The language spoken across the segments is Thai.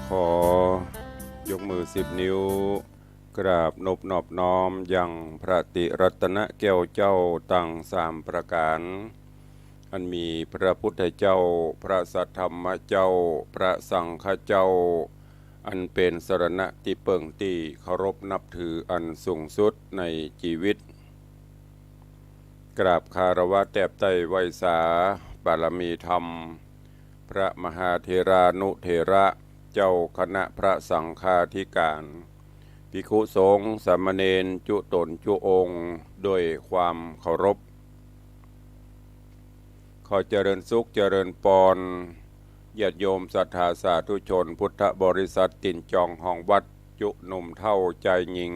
ขอยกมือ10 นิ้วกราบนบนอบน้อมยังพระติรัตนแก้วเจ้าตั้ง3 ประการอันมีพระพุทธเจ้าพระสัทธรรมเจ้าพระสังฆเจ้าอันเป็นสรณะที่เปิ่งที่เคารพนับถืออันสูงสุดในชีวิตกราบคารวะแทบไต้ไวสาบารมีธรรมพระมหาเถรานุเถระเจ้าคณะพระสังฆาธิการภิกขุสงฆ์สามเณรจุตนจุองค์ด้วยความเคารพขอเจริญสุขเจริญปรญาติโยมศรัทธาสาธุชนพุทธบริษัทตินจองห้องวัดจุหนุ่มเท่าใจยิง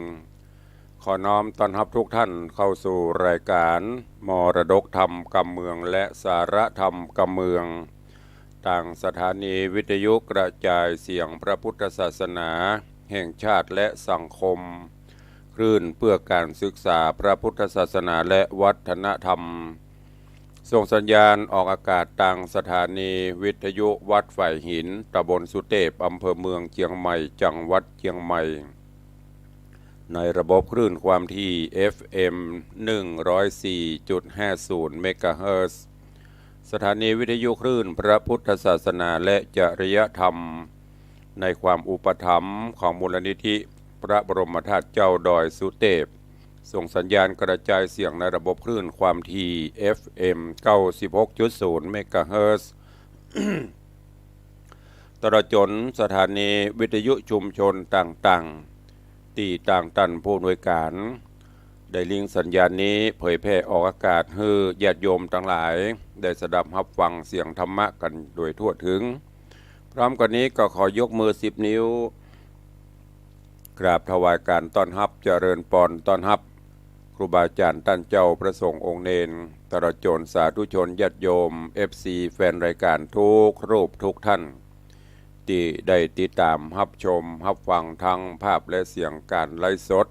ขอน้อมต้อนรับทุกท่านเข้าสู่รายการมรดกธรรมกำเมืองและสาระธรรมกำเมืองต่างสถานีวิทยุกระจายเสียงพระพุทธศาสนาแห่งชาติและสังคมคลื่นเพื่อการศึกษาพระพุทธศาสนาและวัฒนธรรมส่งสัญญาณออกอากาศทางสถานีวิทยุวัดฝ่ายหินตำบลสุเทพอำเภอเมืองเชียงใหม่จังหวัดเชียงใหม่ในระบบคลื่นความถี่ FM 104.50 เมกะเฮิรตซ์สถานีวิทยุคลื่นพระพุทธศาสนาและจริยธรรมในความอุปถัมภ์ของมูลนิธิพระบรมธาตุเจ้าดอยสุเทพส่งสัญญาณกระจายเสียงในระบบคลื่นความถี่ FM 96.0 เมกะเฮิรตซ์ตลอดจนสถานีวิทยุชุมชนต่างๆที่ต่างตันผู้อำนวยการได้ลิงก์สัญญาณนี้เผยแพร่ออกอากาศให้ญาติโยมทั้งหลายได้สดับรับฟังเสียงธรรมะกันโดยทั่วถึงพร้อมกันนี้ก็ขอยกมือ10 นิ้วกราบถวายการต้อนรับเจริญพรต้อนรับครูบาอาจารย์ท่านเจ้าพระสงฆ์องค์เนรตลอดจนสาธุชนญาติโยม FC แฟนรายการทุกรูปทุกท่านที่ได้ติดตามรับชมรับฟังทั้งภาพและเสียงการไลฟ์สด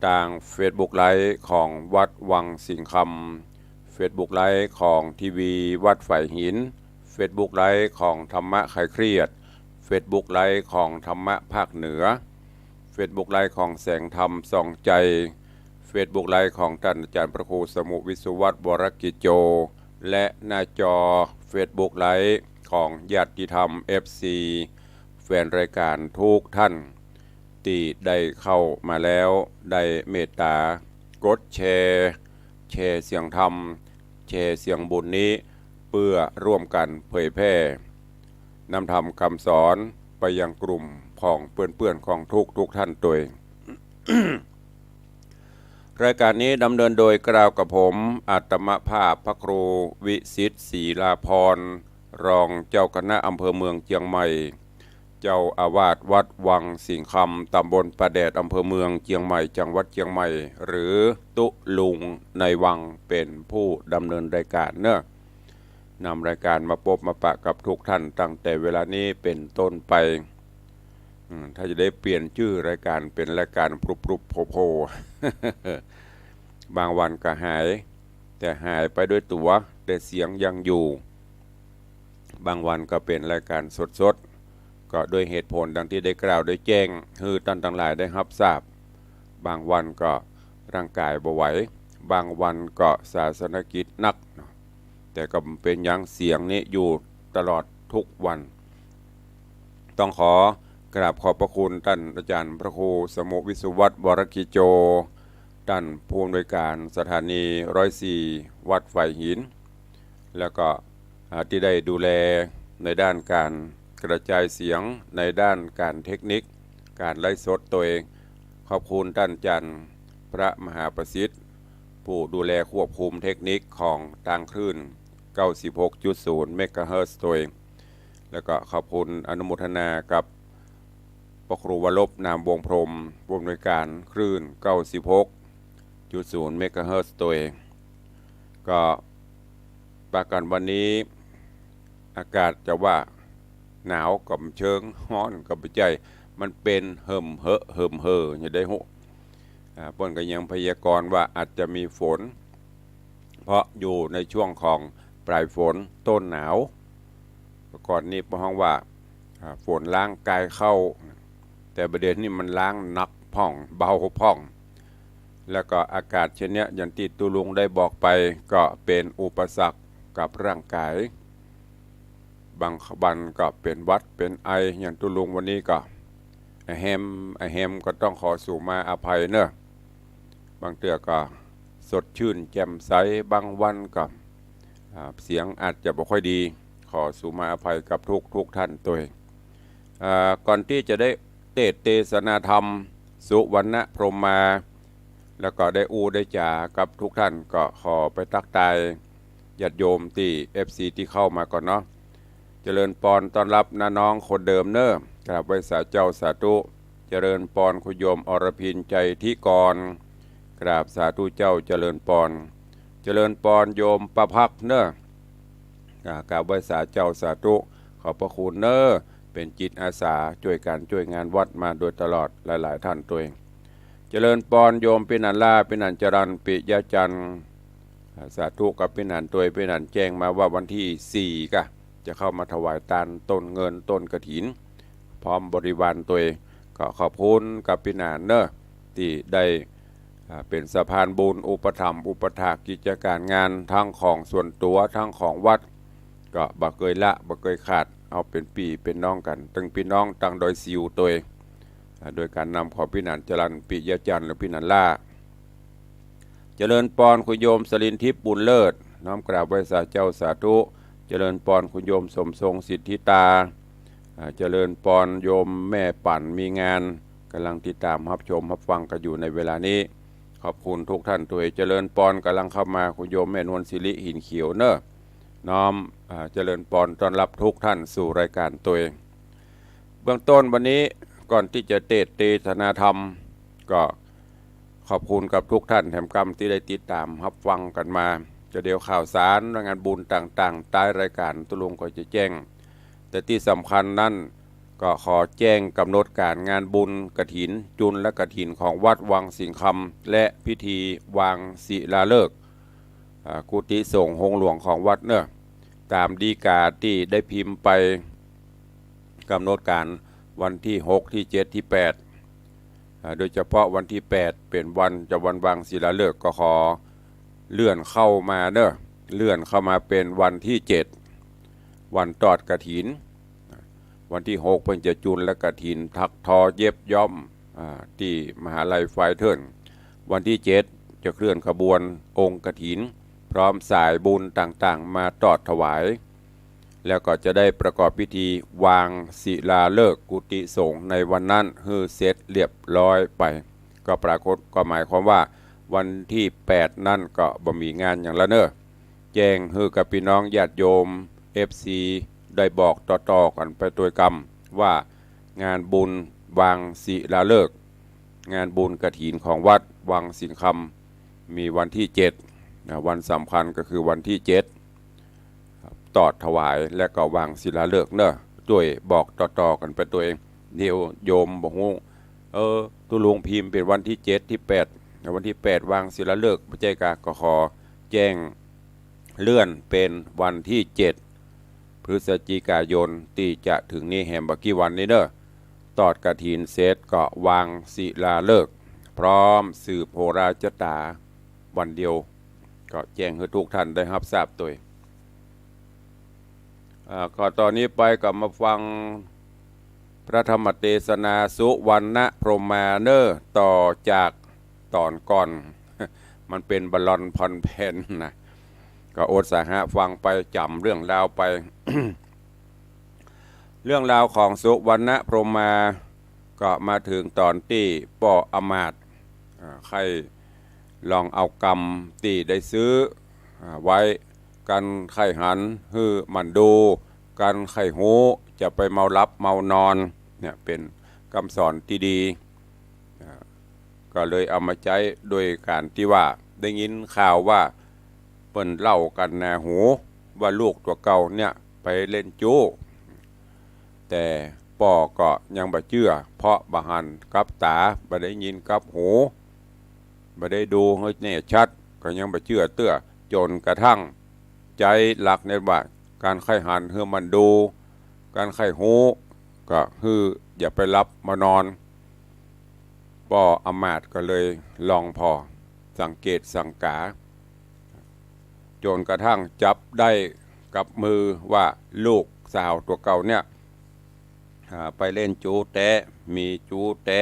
ทาง Facebook ไลฟ์ของวัดวังสิงคำ Facebook ไลฟ์ของทีวีวัดฝ่ายหิน Facebook ไลฟ์ของธรรมะคลายเครียด Facebook ไลฟ์ของธรรมะภาคเหนือ Facebook ไลฟ์ของแสงธรรมส่องใจ Facebook ไลฟ์ของท่านอาจารย์พระครูสมุวิสุวัฒน์วรกิจโจและหน้าจอ Facebook ไลฟ์ของญาติธรรม FC แฟนรายการทุกท่านที่ได้เข้ามาแล้วได้เมตตากดแชร์เสียงธรรมแชร์เสียงบุญนี้เพื่อร่วมกันเผยแพร่นำธรรมคำสอนไปยังกลุ่มของเพื่อนๆของทุกท่านตัวเอง รายการนี้ดำเนินโดยกล่าวกับผมอาตมภาพพระครูวิสิทธิ์ศรีลาภรณ์รองเจ้าคณะอำเภอเมืองเชียงใหม่เจ้าอาวาสวัดวังสิงคำตำบลประแดดอำเภอเมืองเชียงใหม่จังหวัดเชียงใหม่หรือตุลุงในวังเป็นผู้ดำเนินรายการเนอะนำรายการมาพบมาปะกับทุกท่านตั้งแต่เวลานี้เป็นต้นไปถ้าจะได้เปลี่ยนชื่อรายการเป็นรายการปรุบโผบางวันก็หายแต่หายไปด้วยตัวแต่เสียงยังอยู่บางวันก็เป็นรายการสดก็โดยเหตุผลดังที่ได้กล่าวได้แจ้งคือท่านทั้งหลายได้รับทราบบางวันก็ร่างกายบ่ไหวบางวันก็ศาสนกิจนักแต่ก็เป็นยังเสียงนี้อยู่ตลอดทุกวันต้องขอกราบขอบพระคุณท่านอาจารย์พระครูสมุวิสุวัฒน์วรกิจโจท่านผู้อำนวยการสถานี104วัดฝ่ายหินแล้วก็ที่ได้ดูแลในด้านการกระจายเสียงในด้านการเทคนิคการไลฟ์สดตัวเองขอบคุณท่านอาจารย์พระมหาประสิทธิ์ผู้ดูแลควบคุมเทคนิคของทางคลื่น 96.0 เมกะเฮิรตซ์ตัวเองแล้วก็ขอบคุณอนุโมทนากับพระครูวรบนามวงพรหมผู้อำนวยการคลื่น 96.0 เมกะเฮิรตซ์ตัวเองก็ประกันวันนี้อากาศจะว่าหนาวกับเชิงร้อนกับใจมันเป็นเหิมเหออย่าได้หูเพิ่นก็ยังพยากรณ์ว่าอาจจะมีฝนเพราะอยู่ในช่วงของปลายฝนต้นหนาวก่อนนี้พระห้องว่า ฝนล้างกายเข้าแต่ประเด็นนี้มันล้างหนักพ่องเบาพ่องแล้วก็อากาศเช่นนี้อย่างที่ตุลุงได้บอกไปก็เป็นอุปสรรคกับร่างกายบางบันก็เป็นวัดเป็นไออย่างตุลุงวันนี้ก็แฮมก็ต้องขอสู่มาอภัยเนอะบางเตือก็สดชื่นแจ่มใสบางวันก็เสียงอาจจะไม่ค่อยดีขอสู่มาอภัยกับทุกท่านตัวเองก่อนที่จะได้เทศนาธรรมสุวรรณพรหมมาแล้วก็ได้ได้จ่ากับทุกท่านก็ขอไปทักทายญาติโยมที่ FC ที่เข้ามาก่อนเนาะเจริญปอนต้อนรับน้าน้องคนเดิมเนอะกราบไหว้สาเจ้าสาธุเจริญปอนคุณโยมอรพินใจที่กรกราบสาธุเจ้าเจริญปอนเจริญปอนโยมประภักเนอะกราบไหว้สาเจ้าสาธุขอบพระคุณเนอะเป็นจิตอาสาช่วยงานวัดมาโดยตลอดหลายท่านตัวเองเจริญปอนโยมปินันล่าปินันจรันปิยจันทร์สาธุกับปินันตัวปินันแจ้งมาว่าวันที่4ก็จะเข้ามาถวายทานต้นเงินต้นกฐินพร้อมบริวารตัวก็ขอบคุณกับปินันเนอะที่ได้เป็นสะพานบุญอุปถัมภ์อุปถากกิจการงานทั้งของส่วนตัวทั้งของวัดก็บ่เคยละบ่เคยขาดเอาเป็นปีเป็นน้องกันตั้งพี่น้องตั้งโดยซิวตัวโดยการนำของพี่นันจรันปิยจันทร์หรือพี่นันล่าเจริญปอนคุณโยมสลินทิพย์บุญเลิศน้อมกราบไหว้สาเจ้าสาธุเจริญปอนคุณโยมสมทรงสิทธิตาเจริญปอนโยมแม่ปั่นมีงานกำลังติดตามรับชมรับฟังกันอยู่ในเวลานี้ขอบคุณทุกท่านตัวเจริญปอนกำลังเข้ามาคุณโยมแม่นวลศิริหินเขียวเนอะน้อมเจริญปอนต้อนรับทุกท่านสู่รายการตัวเองเบื้องต้นวันนี้ก่อนที่จะเทศนาธรรมก็ขอบคุณกับทุกท่านแถมกรรมที่ได้ติดตามรับฟังกันมาจะเดี๋ยวข่าวสารงานบุญต่างๆใต้รายการตุลุงก็จะแจ้งแต่ที่สำคัญนั่นก็ขอแจ้งกำหนดการงานบุญกฐินจุลและกฐินของวัดวังสิงห์คำและพิธีวางศิลาฤกษ์กุฏิสงฆ์หงหลวงของวัดเนอะตามดีกาที่ได้พิมพ์ไปกำหนดการวันที่6ที่7ที่8โดยเฉพาะวันที่8เป็นวันวางศิลาฤกษ์ก็ขอเลื่อนเข้ามาเนอะเลื่อนเข้ามาเป็นวันที่7วันตอดกฐินวันที่6เพิ่งจะจุลและกฐินทักทอเย็บย้อมที่มหาลัยไฟเทิร์นวันที่7จะเคลื่อนขบวนองค์กฐินพร้อมสายบุญต่างๆมาตอดถวายแล้วก็จะได้ประกอบพิธีวางศิลาฤกษ์กุฏิสงฆ์ในวันนั้นเสร็จเรียบร้อยไปก็ปรากฏก็หมายความว่าวันที่8นั่นก็บ่มีงานอย่างละเนอะแจ้งกับพี่น้องญาติโยม FC ได้บอกต่อๆกันไปตัวกรรมว่างานบุญวางศิลาฤกษ์งานบุญกฐินของวัดวังสิงห์คำมีวันที่7วันสำคัญก็คือวันที่7ตอดถวายและก็วางศิลาฤกษ์เนอะด้วยบอกต่อๆกันไปตัวเองเดี๋ยวโยมบอกงตุลุงพิมพ์เป็นวันที่7ที่8วันที่8วางศิลาฤกษ์พระเจ้ากาก็ขอแจ้งเลื่อนเป็นวันที่7พฤศจิกายนที่จะถึงนี้แหมบักกี่วันนี้เนอะตอดกฐินเสร็จก็วางศิลาฤกษ์พร้อมสืบโหราจตาวันเดียวก็แจ้งให้ทุกท่านได้รับทราบตัวก็ตอนนี้ไปก็มาฟังพระธรรมเทศนาสุวรรณพรหมมาเนอร์ต่อจากตอนก่อน มันเป็นบอลลอนพอนเพนนะก็อดสาหะฟังไปจำเรื่องราวไป เรื่องราวของสุวรรณพรหมมาก็มาถึงตอนที่ป่ออมาตย์ใครลองเอากรรมที่ได้ซื้อไว้กันไข่หันมันดูกันไข่หูจะไปเมารับเมานอนเนี่ยเป็นคำสอนที่ดีก็เลยเอามาใช้โดยการที่ว่าได้ยินข่าวว่าเปิ้นเล่ากันแนหูว่าลูกตัวเก่าเนี่ยไปเล่นจู้แต่ป่อก็ยังบ่เชื่อเพราะบ่หันกับตาบ่ได้ยินกับหูบ่ได้ดูให้แน่ชัดก็ยังบ่เชื่อเตื้อจนกระทั่งใจหลักในว่าการไข้หันมันดูการไข้หู ก็อย่าไปรับมานอนป้ออำมาตย์ก็เลยลองพอสังเกตสังกาจนกระทั่งจับได้กับมือว่าลูกสาวตัวเก่าเนี่ยไปเล่นจูแตะมีจูแตะ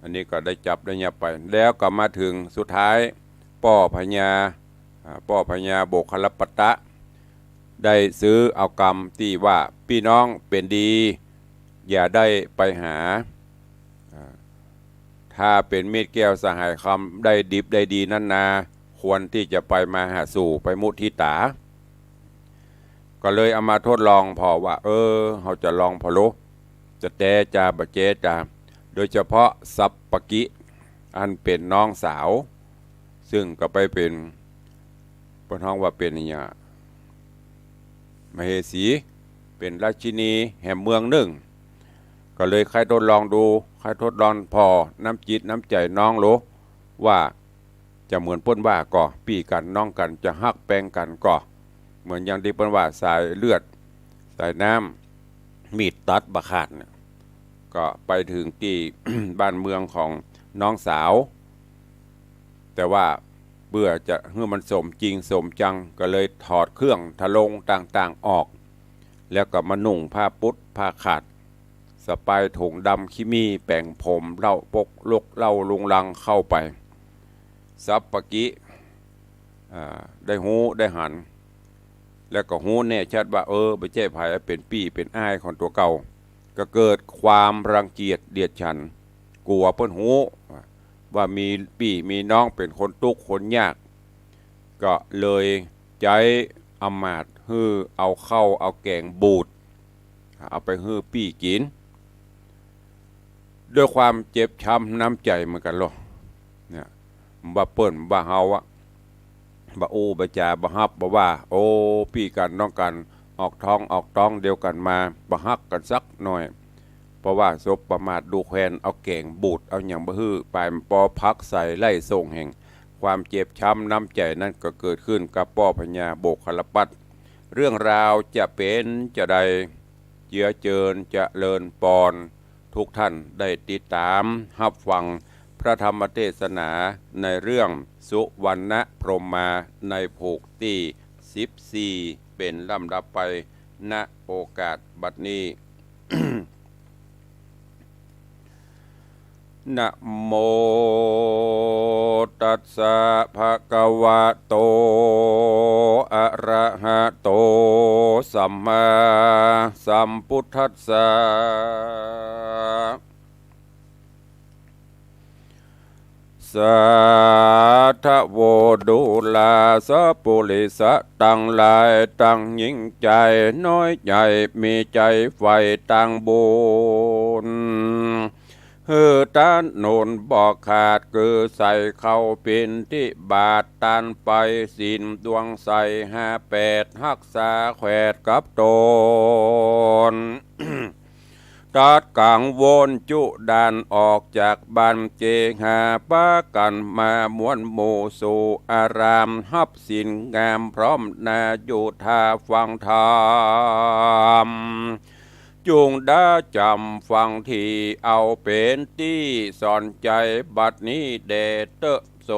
อันนี้ก็ได้จับได้เงียบไปแล้วก็มาถึงสุดท้ายป้อพญาโบกคลปตะได้ซื้อเอากรรมที่ว่าพี่น้องเป็นดีอย่าได้ไปหาถ้าเป็นเม็ดแก้วสหายคำได้ดิบได้ดีนั่นนาควรที่จะไปมาหาสู่ไปมุทิตาก็เลยเอามาทดลองพอว่าเขาจะลองพอรู้จะแตจาบะเจจาโดยเฉพาะสัพปกิอันเป็นน้องสาวซึ่งก็ไปเป็นปนท้องว่าเป็นอย่างมเหสีเป็นราชินีแห่งเมืองหนึ่งก็เลยใครทดลองดูใครทดลองพอน้ำจิตน้ำใจน้องรู้ว่าจะเหมือนป้นว่าก่อปีกันน้องกันจะฮักแปลงกันก่อเหมือนอย่างที่ป้นว่าสายเลือดสายน้ำมีดตัดบะขาดเนี่ยก็ไปถึงที่ บ้านเมืองของน้องสาวแต่ว่าเบื่อจะเมื่อมันสมจริงสมจังก็เลยถอดเครื่องทะลงต่างๆออกแล้วก็มานุ่งผ้าปุ๊ดผ้าขาดสปายถุงดำขี้มีแป่งผมเล่าปกลกเล่าลุงลังเข้าไปสัพปกิได้หูได้หันแล้วก็หูแน่ชัดว่าไปเจ้ไผ่เป็นปี้เป็นอ้ายของตัวเก่าก็เกิดความรังเกียจเดียดฉันกลัวเปิ้นหูว่ามีปี้มีน้องเป็นคนทุกข์คนยากก็เลยใจอำมาตย์เอาเข้าเอาแกงบูดเอาไปปี้กินด้วยความเจ็บช้ำน้ำใจเหมือนกันหรอเนี่ยบ่เปิ้นบ่เฮาอะบ่โอ้บ่จาบ่ฮับบ่ว่าปี้กันน้องกันออกท้องออกต้องเดียวกันมาบ่ฮักกันสักหน่อยเพราะว่าศพประมาทดูแควนเอาแกงบูดเอาอย่างบ่ปลายปอพักใส่ไล่ส่งแห่งความเจ็บช้ำน้ำใจนั้นก็เกิดขึ้นกับป้อพญาโบกคลปัตเรื่องราวจะเป็นจะใดเจือเจิญจะเลินปอนทุกท่านได้ติดตามรับฟังพระธรรมเทศนาในเรื่องสุวรรณพรหมาในภูกที่14เป็นลำดับไปณโอกาสบัดนี้ นะโมตัสสะภะคะวะโตอะระหะโตสัมมาสัมพุทธัสสะสาธโวดุลาสะปุริสะตั้งหลายตั้งยิ่งใจน้อยใหญ่มีใจไฟตั้งบุญตานโนนบอกขาดคือใส่เข้าเป็นที่บาทตานไปสินดวงใส่58รักษาแขวดกับตน ตัดกังวลจุดานออกจากบ้านเจหาปะกันมามวนหมู่สู่อารามฮับสินงามพร้อมนาอยู่ท่าฟังธรรมจุงได้จำฟังที่เอาเป็นที่สอนใจบัดนี้เดเตโส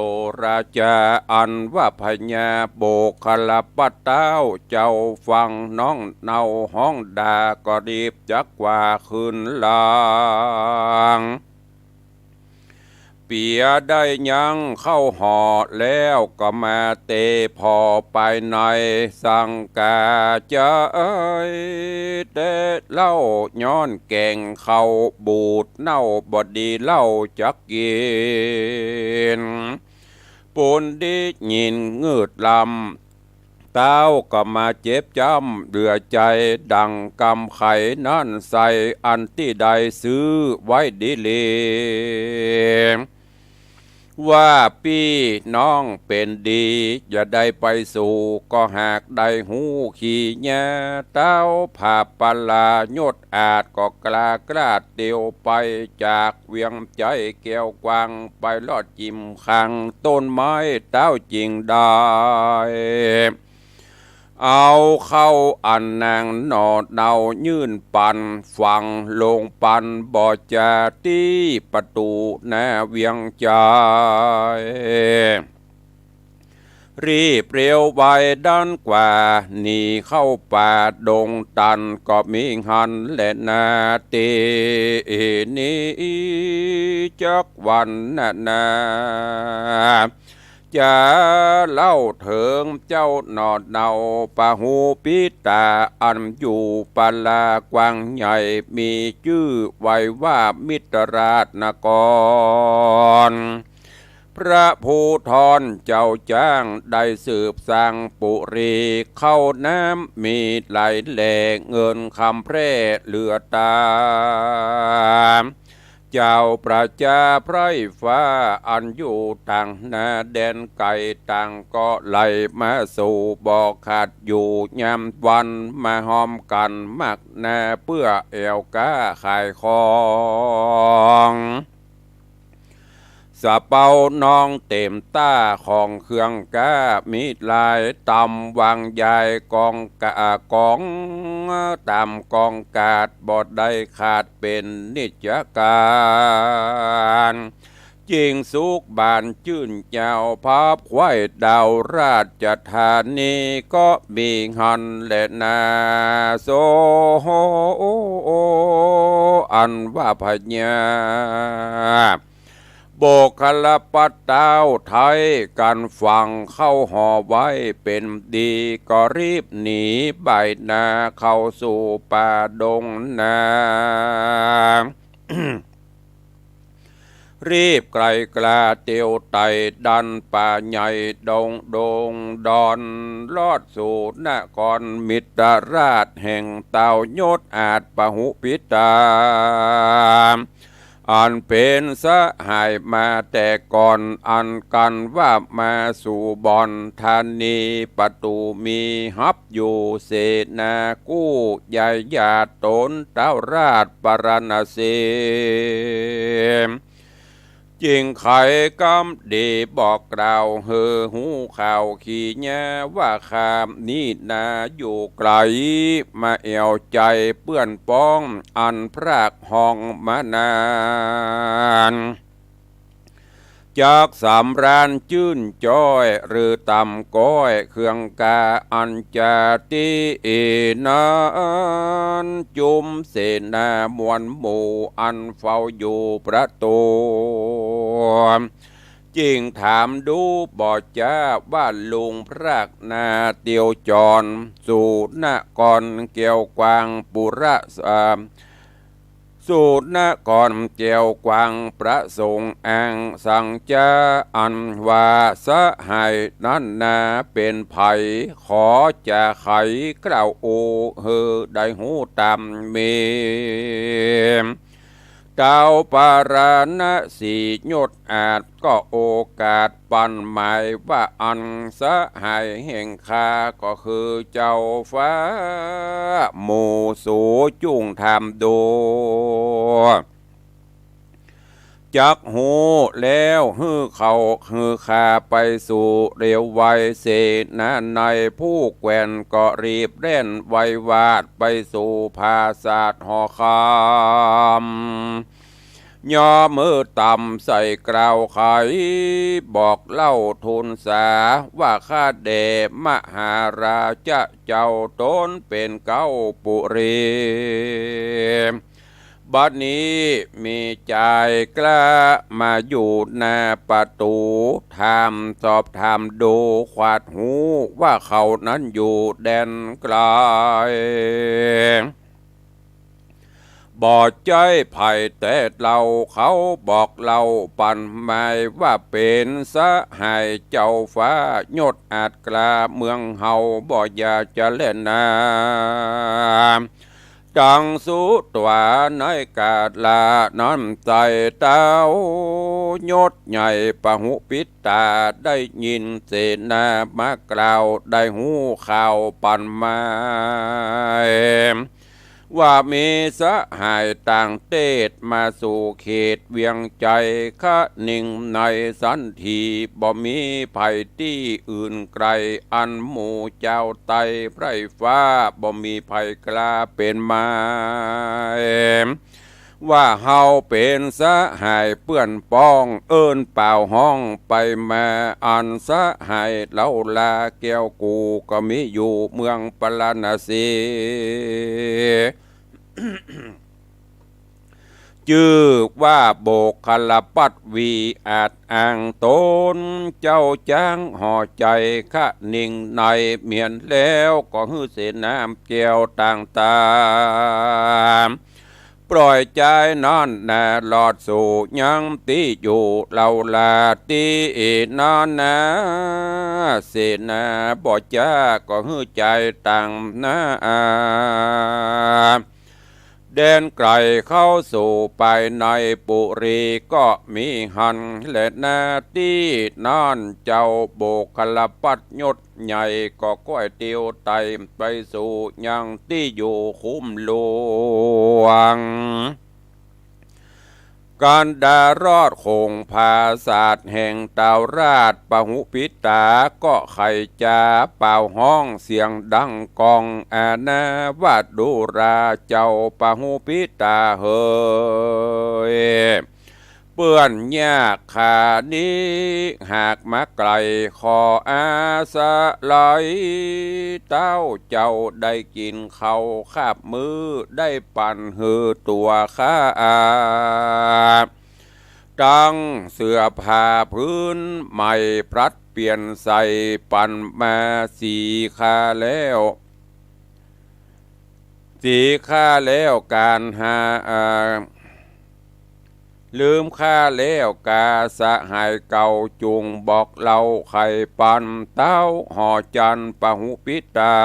ราชาอันว่าพญาโบกคลปัตเต้าเจ้าฟังน้องเนาห้องดาก็ดีบจักว่าขึ้นลางเปียได้ยังเข้าห่อแล้วก็มาเตพอไปในสังกาจะเตเล่าย้อนแกงเข้าบูดเน่าบดีเล่าจักกินปูนดิยินงืดลำเต้าก็มาเจ็บจำเดือใจดังกำไข่นั่นใส่อันที่ใดซื้อไว้ดีเลว่าพี่น้องเป็นดีอย่าได้ไปสู่ก็หากได้หูขี่แย่เต้าผาปลายดอาจก็กล้ากล้าเตียวไปจากเวียงใจแก้วกวางไปลอดจิมขังต้นไม้เต้าจริงได้ เอาเข้าอันนางนอดเนายื่นปันฟังลงปันบ่จาตีประตูหน้าเวียงใจรีบเร็วไวด้านกว่าหนีเข้าป่าดงตันก็มีหันและนาตีนี้จักวันนาจะเล่าเถิงเจ้าหนอดเนาปะหูปิตาอันอยู่ปาลากวางใหญ่มีชื่อไว้ว่ามิตรราชนกรพระภูธรเจ้าจ้างได้สืบสร้างปุรีเข้าน้ำมีไหลแหล่เงินคำแพร่เหลือตาเจ้าประชาไพร่ฟ้าอันอยู่ต่างนาแดนไก่ต่างก็ไหลมาสู่บอกขาดอยู่ยามวันมาหอมกันมักนาเพื่อเอวก้าขายของสะเปาน้องเต็มต้าของเครื่องก้ามีลายตำวางใหญ่กองกะกองตำกองกาดบดได้ขาดเป็นนิจการจริงสุกบานจื่นเจ้าภาพควายดาวราชธานีก็มีหันและนาโซอันว่าพญาโบกคลปัตเต้าไทยกันฟังเข้าห่อไว้เป็นดีก็รีบหนีใบนาเข้าสู่ป่าดงนา รีบไกลกลาเตียวไตดันป่าใหญ่ดงดอนลอดสู่นครมิตรราชแห่งเต่ายศอาจปหุพิตาอันเป็นสหายมาแต่ก่อนอันกันว่ามาสู่บอนธานีประตูมีฮับอยู่เสนากู้ใหญ่ญาติตนเต้าราชปรณเสจริงไขกำดีบอกกล่าวเฮอหูข่าวขี่แย่ว่าคามนี้นาอยู่ไกลมาเอวใจเปื้อนป้องอันพรากห้องมานานจากสามรานจื่นจ้อยหรือต่ำก้อยเครื่องกาอันจาตินานจุมเสนามวลหมู่อันเฝ้าอยู่ประตูจิงถามดูบอกจ้าว่าลุงพระนาเตียวจรสู่นกรเกี่ยวกวางปุระสูตรนกรเจียวกวางประสงค์อ้างสังจาอันว่าสหายนั้นนาเป็นไผขอจะไขกล่าวโอเฮอได้หูตามเมเจ้าปาราณสียศอาจก็โอกาสปันหมายว่าอันสหายแห่งคาก็คือเจ้าฟ้าหมู่สูจุงทำดูจักหูแล้วฮือเขาฮือคาไปสู่เรียวไวเสนาในผู้แกว่นก็รีบเล่นไววาดไปสู่ภาษาทหอคำย่อมือต่ำใส่กล่าวไขบอกเล่าทูลสาว่าข้าเดมหาราชเจ้าตนเป็นเก้าปุรีบัดนี้มีใจกล้ามาอยู่หน้าประตูถามสอบถามดูขวาดหูว่าเขานั้นอยู่แดนไกลบอกใจไผ่แต่เราเขาบอกเราปั่นหมายว่าเป็นสหายเจ้าฟ้ายศอาจกล้าเมืองเฮาบ่อยากจะเล่นน้ำจังสุตัวในกาดลาน้ำใจเต้ายศใหญ่ปะหุปิตาได้ยินเสนามากล่าวได้หูข่าวปั่นมา ว่ามีสหายต่างเตศมาสู่เขตเวียงใจคะนิ่งในสันทีบ่มีภัยที่อื่นไกลอันหมู่เจ้าไตไพรฟ้าบ่มีภัยกล้าเป็นมาว่าเฮาเป็นสหายเปื้อนป้องเอิ้นเป่าห้องไปมาอันสหายเล่าลาแก้วกูก็มีอยู่เมืองปลาณสี ชื่อว่าโบกคลปัตวีอาจอ่างตนเจ้าจ้างห่อใจคะนิ่งในเมียนแล้วก็ฮือเสน้ำแก้วต่างตามปล่อยใจนอนนาหลอดสู่ยังตีอยู่เหล่าลาตีนอนนาเสนาบ่จ้าก็ฮือใจต่างนาแดนไกลเข้าสู่ไปในปุรีก็มีหันและนาที่นอนเจ้าโบกคลปัดยศใหญ่ก็ก้อยเตียวไตไปสู่ยังที่อยู่คุ้มหลวงการดารอดคงภาศาสตร์แห่งดาวราชปหุปิตาก็ไขจาเป่าห้องเสียงดังกองอาณาวาดูราเจ้าปหุปิตาเฮยเปื้อนยากขานี้หากมาไกลขออาสะไหลเต้าเจ้าได้กินเขาคาบมือได้ปั่นหือตัวข้าตั้งเสื้อผ้าพื้นใหม่พลัดเปลี่ยนใส่ปั่นมาสีข้าแล้วการหาลืมข้าแล้วกาสะหายเก่าจุงบอกเราไข่ปันเต้าห่อจันปหุปิตา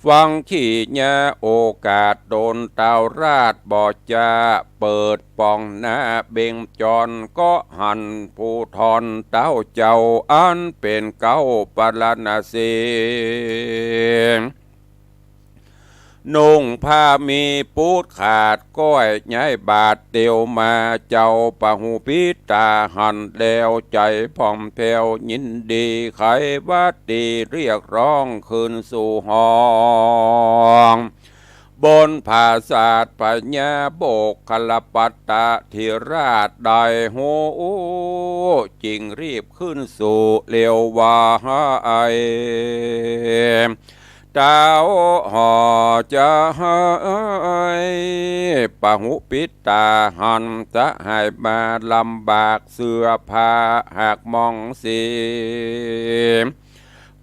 ฟังขี้ญาโอกาสโดนเต้าราชบอจะเปิดป่องหน้าเบ่งจรก็หันผู้ทอนเต้าเจ้าอันเป็นเก้าปลาณสีนุ่งผ้ามีปูดขาดก้อยย้ายบาดเตียวมาเจ้าปหุปิตาหันแล้วใจผ่องแผ้วยินดีไขวัดดีเรียกร้องคืนสู่ห้องบนภาศาสตร์ปัญญาโบกคลปัตตะธิราชได้โหจริงรีบขึ้นสู่เลียววาไอเจ้าห่อจะให้ปหุปิตาหันจะให้มาลำบากเสื้อผ้าหากมองสี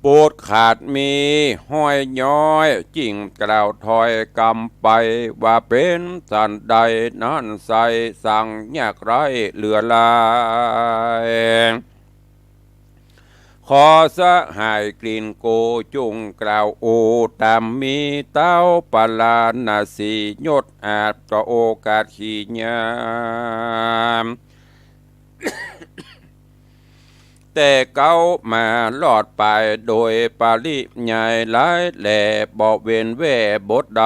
ปูดขาดมีห้อยย้อยจิ่งกล่าวถอยกำไปว่าเป็นสันใดนั้นใส่สั่งยากไรเหลือลายขอสะหายกลิ่นโกจุงกล่าวโอตามมีเต้าปลาณสียศอาจต่อโอกาสขี้ยามแต่เก้ามาลอดไปโดยปาริยายหลายแหล่บอกเว้นแว่บทใด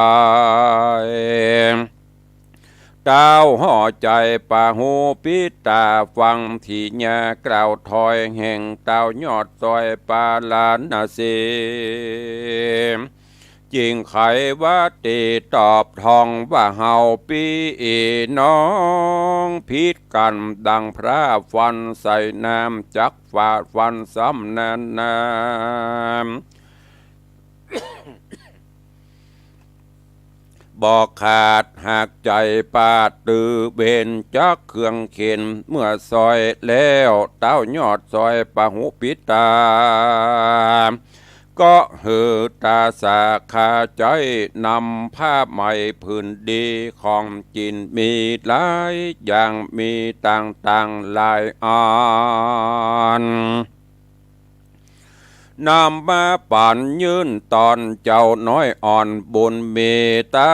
เต้าห่อใจปาหูปิตาฟังที่ญากล่าวถอยแห่งเต้ายอดซอยปาลาณสีจริงไขว่าตีตอบทองว่าเฮาปีน้องพิษกันดังพระฟันใส่น้ำจักฝาดฟันซ้ำนานน้บอกขาดหากใจปาดตือเบนจักเครื่องเข็นเมื่อซอยแล้วเต้ายอดซอยปหุปิตาก็หือตาสาคาใจนำผ้าใหม่พื้นดีของจินมีหลายอย่างมีต่างๆหลายอันนำมาปั่นยืนตอนเจ้าน้อยอ่อนบุญเมตา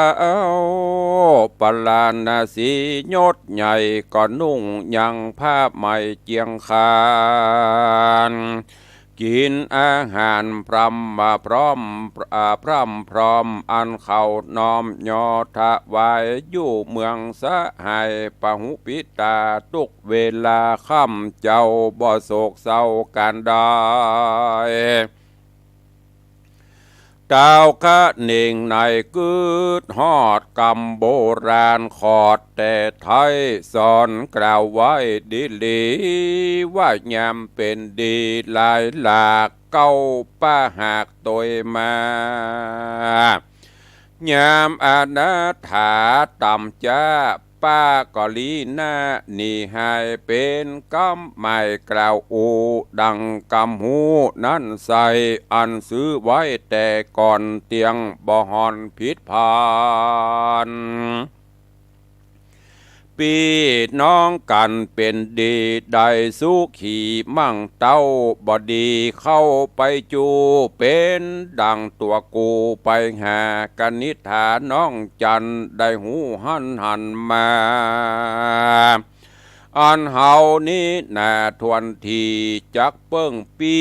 ปลาณสียศใหญ่ก็นุ่งยังผ้าใหม่เจียงคาน กินอาหารพรำมาพร้อมพร่ำพร้อมอันเขาน้อมยอถวายอยู่เมืองสะหายปะหุปิตาทุกเวลาค่ำเจ้าบ่โศกเศร้าการได้ดาวคะเน่งในกึดฮอดกำโบราณขอดแต่ไทยสอนกล่าวไว้ดีลีว่ายามเป็นดีหลายหลากเก้าป้าหากตัวมายามอนาถาต่ำจ้าป้าก็ลีหน้านี่หายเป็นกำไม่กล่าวอูดังกำหูนั่นใส่อันซื้อไว้แต่ก่อนเตียงบ่หอนผิดพานปีน้องกันเป็นดีได้สุขีมั่งเต้าบดีเข้าไปจูเป็นดังตัวกูไปหากนิฐาน้องจันได้หูหันมาอันเฮานี้นาทวนทีจักเปิ้งปี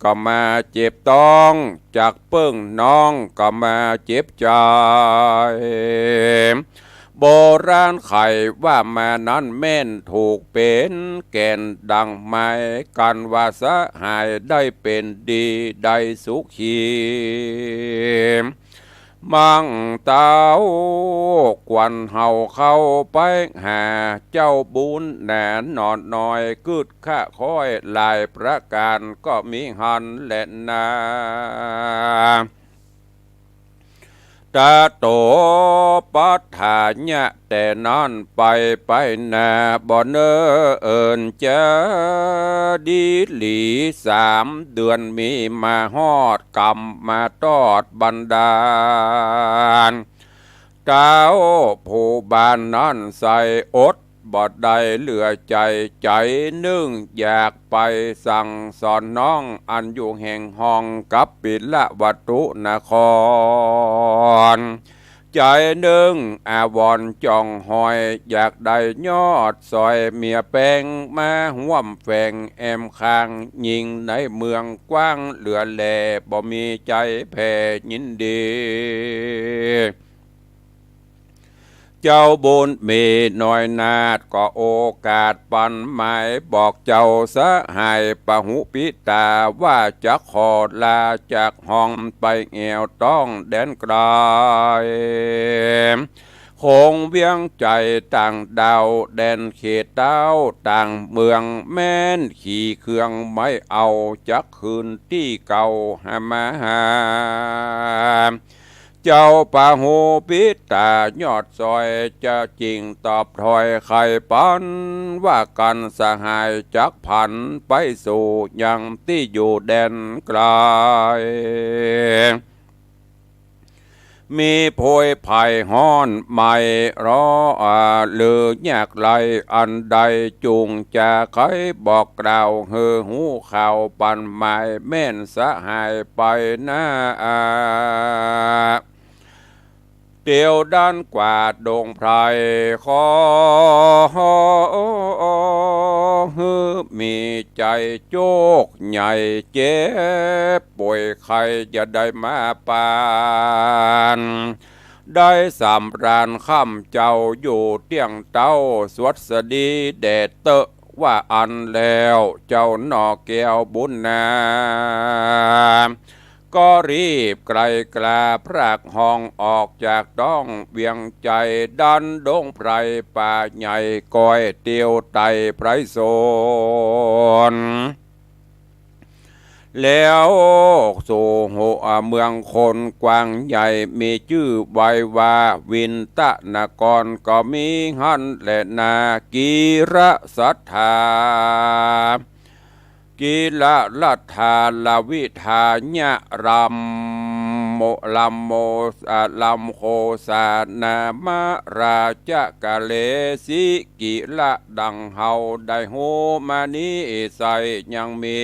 ก็มาเจ็บต้องจักเปิ้งน้องก็มาเจ็บใจโบราณไขว่ามานั้นแม่นถูกเป็นแก่นดังไม้กันว่าสะหายได้เป็นดีได้สุขีมั่งเต้ากวนเฮาเข้าไปหาเจ้าบุญแหนนอนน้อยกึดข้าคอยหลายประการก็มีหันและนาตาโตปัฏฐานะแต่นั่นไปนาบ่เนอเอินจะดีหลี3 เดือนมีมาฮอดกรรมมาตอดบันดาลเต้าผู้บานนั่นใส่อดบ่ได้เหลือใจนึ่งอยากไปสั่งสอนน้องอันอยู่แห่งห้องกับปิละวัตถุนครใจนึ่งอาวรจ้องหอยอยากได้ยอดซอยเมียแป้งมาห่วมแฝงแอมคางยิงในเมืองกว้างเหลือแลบ่มีใจแผ่ยินดีเจ้าบุญมีน้อยนาดก็โอกาสปันหมายบอกเจ้าสะหายปะหุปิตาว่าจะขอลาจากห้องไปแอวต้องแดนไกลคงเวียงใจต่างดาวแดนเขตเต้าต่างเมืองแม่นขี่เครื่องไม่เอาจักคืนที่เก่าหามาหาเจ้าปะหูปิตายอดซอยจะจริงตอบถอยไข่ปันว่ากันสหายจักผันไปสู่ยังที่อยู่แดนไกลมีโพยไผ่ห้อนไม่รอหรือยากไรอันใดจุงจะใครบอกกล่าวเฮอหูข่าวปันหมายแม่นสหายไปหน้าเตียวด้านกว่าดงไพรขอมีใจโจกใหญ่เจ็บป่วยใครจะได้มาปานได้สำราญค่ำเจ้าอยู่เตียงเต้าสวัสดีแดดเตอะว่าอันแล้วเจ้าหนอแก้วบุญนาก็รีบไกลกลาพรากห้องออกจากต้องเวียงใจดันดงไพรป่าใหญ่ก้อยเตียวไตไพรโซนแล้วสู่หัวเมืองคนกว้างใหญ่มีชื่อไว้ว่าวินตะนกรก็มีหันและนากีระสัทธากิละลัทธาลวิธาญะรัมโมลัมโมลัมโคสานามะราชกะเลสิกิละดังเฮาได้โหมานี้ใส่ยังมี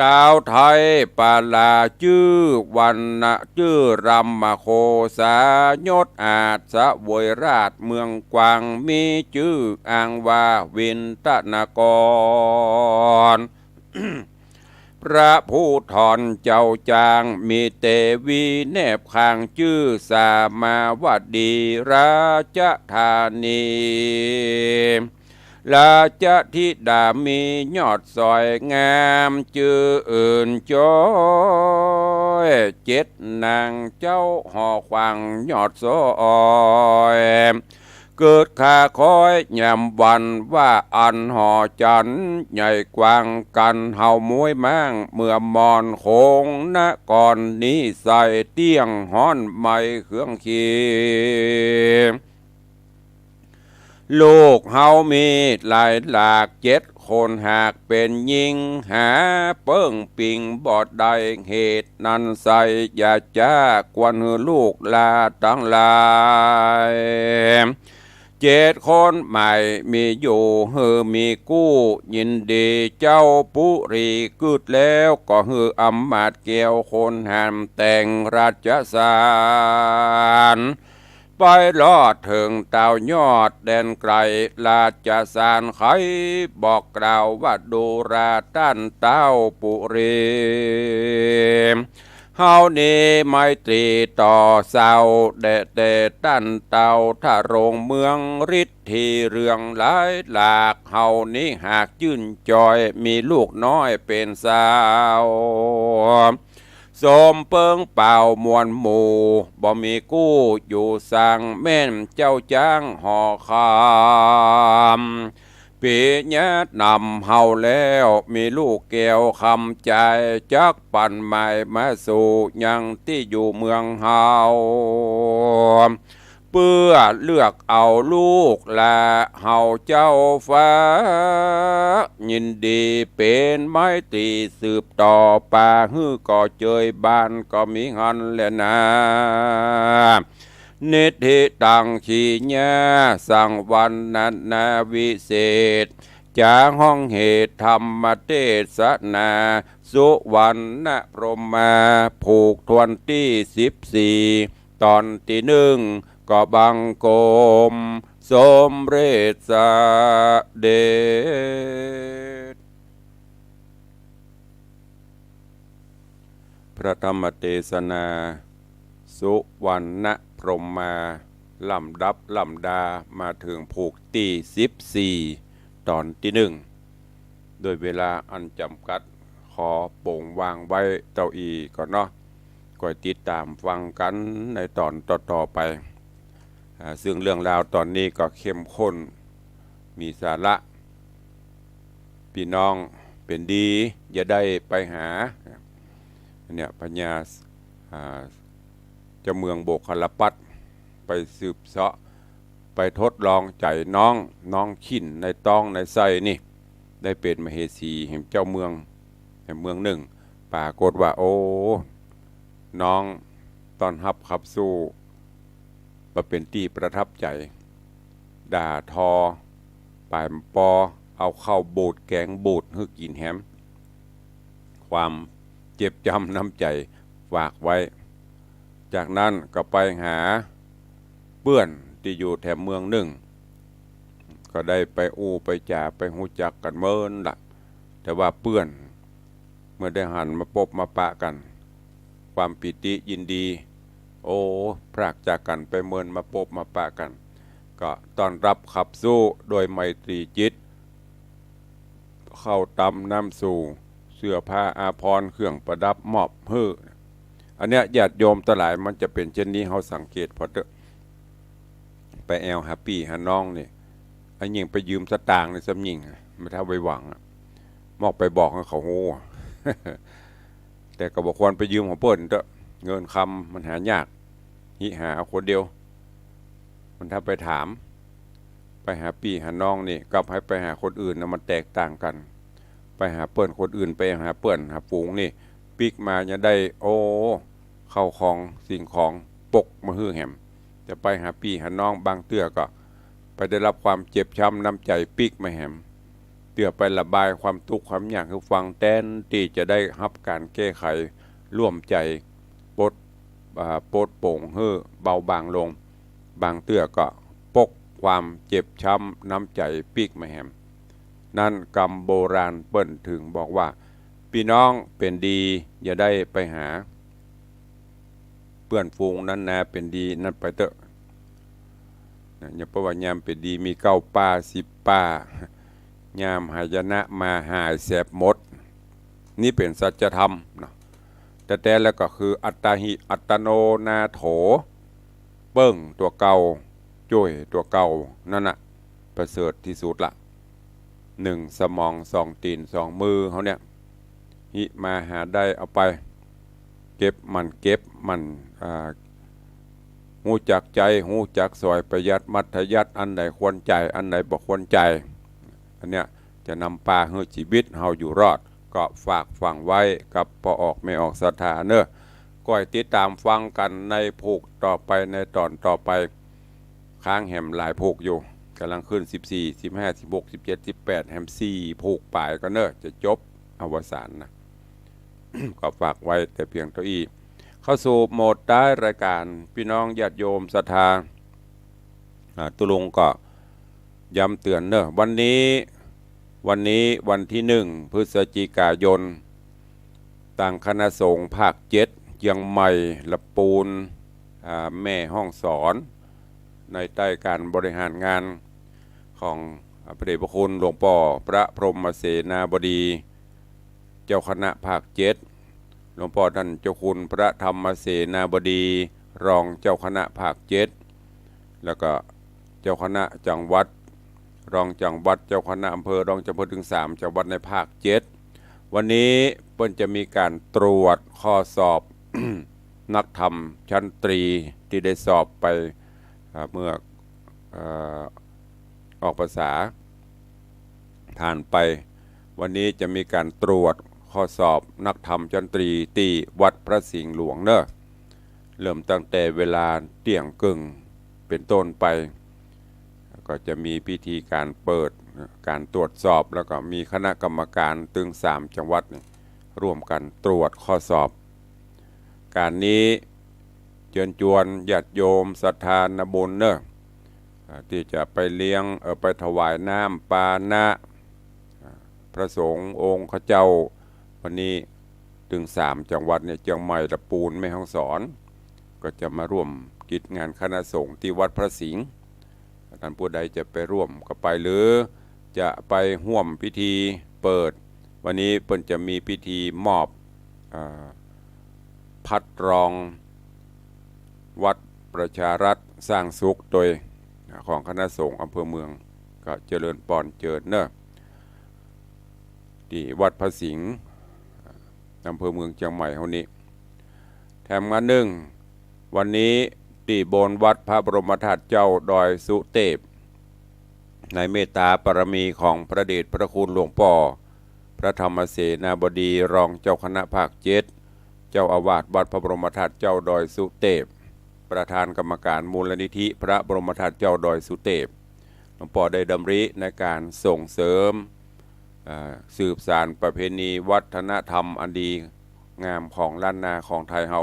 ดาวไทยปาลาชื่อวันนะชื่อรัมมโคสายศอาจสะวยราชเมืองกวางมีชื่ออ้างว่าวินตนกร พระผู้ถอนเจ้าจางมีเตวีแนบข้างชื่อสามาวดีราชธานีราชธิดามียอดสอยงามจื่ออื่นจอยเจ็ดนางเจ้าห่อขวางยอดซอยเกิดข้าคอยยำวันว่าอันห่อจันใหญ่กว้างกันเฮามวยมั่งเมื่อมอนโคงนะก่อนนี้ใส่เตี้ยงห้อนไม่เครื่องขีลูกเฮามีหลายหลากเจ็ดคนหากเป็นยิงหาเปิ้งปิงบอดใดเหตุนั้นใส่อย่าจ้ากวนลูกลาตั้งหลายเจ็ดคนใหม่มีอยู่มีกู้ยินดีเจ้าปุรีกึดแล้วก็อำมาตย์เกี่ยวคนหามแต่งราชสารไปลอดถึงเต่ายอดแดนไกลราชสารไขบอกกล่าวว่าดูราต้านเต้าปุรีเฮานี้ไม่ตรีต่อเศร้าเดตั้นเต่าถ้าโรงเมืองฤทธีเรื่องหลายหลากเฮานี้หากยื่นจอยมีลูกน้อยเป็นสาวสมเปิงเป่ามวลหมู่บ่มีกู้อยู่สั่งแม่นเจ้าจ้างห่อคำปีญาตินำเฮาแล้วมีลูกแก้วคำใจจักปั่นใหม่มาสู่ยังที่อยู่เมืองเฮาเพื่อเลือกเอาลูกและเฮาเจ้าฟ้ายินดีเป็นไม้ตีสืบต่อป่าก็เจยบ้านก็มีหันแลนะนิธิตังชีญาสังวันนันนาวิเศษจาห้องเหตุธรรมเทศนาสุวรรณพรหมาผูกทวนที่14ตอนที่1ก็บังกมสมเร็จสเด็จพระธรรมเทศนาสุวรรณพรหมาลำดับลำดามาถึงผูกที่14ตอนที่1โดยเวลาอันจำกัดขอโป่งวางไว้เต้าอีก่อนเนาะก่อยติดตามฟังกันในตอนต่อไปซึ่งเรื่องราวตอนนี้ก็เข้มข้นมีสาระพี่น้องเป็นดีอย่าได้ไปหาเนี่ยปัญญาเจ้าเมืองโบกคลปัตไปสืบเสาะไปทดลองใจน้องขิ้นในตองในไส้นี่ได้เป็นมเหสีแห่งเจ้าเมืองแห่งเมืองหนึ่งปรากฏว่าโอ้น้องตอนรับขับสู้มาเป็นที่ประทับใจด่าทอป่ายปอเอาเข้าบูดแกงบูดให้กินแฮมความเจ็บจำน้ำใจฝากไว้จากนั้นก็ไปหาเพื่อนที่อยู่แถมเมืองหนึ่งก็ได้ไปอู้ไปจ่าไปหูจักกันเมินละแต่ว่าเพื่อนเมื่อได้หันมาพบมาปะกันความปิติยินดีโอ้พรากจากกันไปเมินมาพบมาปะกันก็ต้อนรับขับสู้โดยไมตรีจิตเข้าตำน้ำสู่เสื้อผ้าอาภรณ์เครื่องประดับมอบอันเนี้ยญาติโยมตหลายมันจะเป็นเช่นนี้เขาสังเกตพอเถอะไปแอลแฮปปี้หาน้องนี่ไอ้ยิงไปยืมสตางค์ในสำยิงไม่ท้าไว้หวังมอกไปบอกให้เขาโง่แต่ก็บอกควรไปยืมของเปิ้ลเถอะเงินคำมันหายากหิหาเอาคนเดียวมันถ้าไปถามไปหาพี่หาน้องนี่กับให้ไปหาคนอื่นนะมันแตกต่างกันไปหาเปิ้ลคนอื่นไปหาเปิ้ลหาฝูงนี่ปิกมาจะได้โอ้เข้าของสิ่งของปกมาฮื้อแหมจะไปหาพี่หาน้องบางเตื้อก็ไปได้รับความเจ็บช้ำน้ำใจปิกมาแหมเตื้อไประบายความทุกข์ความยากให้ฟังแทนที่จะได้รับการแก้ไขร่วมใจปลดโป่งฮื้อเบาบางลงบางเตื้อก็ปกความเจ็บช้ำน้ำใจปิกมาแหมนั่นกรรมโบราณเปิ้นถึงบอกว่า พี่น้องเป็นดีอย่าได้ไปหาเพื่อนฝูงนั้นนะเป็นดีนั่นไปเถอะอย่าเพราะว่ายามเป็นดีมี9 ป้า10 ป้ายามหายนะมาหายแสบหมดนี่เป็นสัจธรรมนะแต่แล้วก็คืออัตตาหิอัตโนนาโถเบิ้งตัวเก่าจ้วยตัวเก่านั่นน่ะประเสริฐที่สุดละ1 สมอง2 ตีน2 มือเขาเนี่ยหิมาหาได้เอาไปเก็บมันหูจักใจหูจักซอยประหยัดมัธยัติอันไหนควรใจอันไหนบ่ควรใจอันเนี้ยจะนำพาให้ชีวิตเฮาอยู่รอดก็ฝากฟังไว้กับพอออกไม่ออกศรัทธาเนอะก้อยติดตามฟังกันในผูกต่อไปในตอนต่อไปค้างแหมหลายผูกอยู่กำลังขึ้น14 15 16 17 18แหม4ผูกปลายก็เนอะจะจบอวสานนะ ก็ฝากไว้แต่เพียงเท่านี้เข้าสู่โหมดได้รายการพี่น้องญาติโยมศรัทธาตุลุงก็ย้ำเตือนเนอะวันนี้วันที่1 พฤศจิกายนต่างคณะสงฆ์ภาค7เชียงใหม่ละปูนแม่ห้องสอนในใต้การบริหารงานของพระเดชพระคุณหลวงพ่อพระพรหมเสนาบดีเจ้าคณะภาค7หลวงพ่อท่านเจ้าคุณพระธรรมเสนาบดีรองเจ้าคณะภาค7แล้วก็เจ้าคณะจังหวัดรองจังหวัดเจ้าคณะอำเภอรองจังหวัดถึง3จังหวัดในภาค7วันนี้เพิ่นจะมีการตรวจข้อสอบ นักธรรมชั้นตรีที่ได้สอบไปเมื่อออกภาษาผ่านไปวันนี้จะมีการตรวจข้อสอบนักธรรมชั้นตรีที่วัดพระสิงห์หลวงเนอะเริ่มตั้งแต่เวลาเที่ยงครึ่งเป็นต้นไปก็จะมีพิธีการเปิดการตรวจสอบแล้วก็มีคณะกรรมการถึง3จังหวัดร่วมกันตรวจข้อสอบการนี้เชิญชวนญาติโยมศรัทธาญบุญเนอะที่จะไปเลี้ยงไปถวายน้ำปานะพระสงฆ์องค์ข้าเจ้าวันนี้ถึง3จังหวัดเนี่ยเชียงใหม่ละปูนแม่ฮ่องสอนก็จะมาร่วมกิจงานคณะสงฆ์ที่วัดพระสิงห์ท่านผู้ใดจะไปร่วมก็ไปหรือจะไปร่วมพิธีเปิดวันนี้เพิ่นจะมีพิธีมอบพัดรองวัดประชารัฐสร้างสุขโดยของคณะสงฆ์อำเภอเมืองก็เจริญปอนเจิดเนอะที่วัดพระสิงห์อำเภอเมืองเชียงใหม่เฮานี้แถมงานวันนี้ที่โบสถ์วัดพระบรมธาตุเจ้าดอยสุเทพในเมตตาปรมีของพระเดชพระคุณหลวงพ่อพระธรรมเสนาบดีรองเจ้าคณะภาค7เจ้าอาวาสวัดพระบรมธาตุเจ้าดอยสุเทพประธานกรรมการมูลนิธิพระบรมธาตุเจ้าดอยสุเทพหลวงพ่อได้ดำริในการส่งเสริมสืบสานประเพณีวัฒนธรรมอันดีงามของล้านนาของไทยเฮา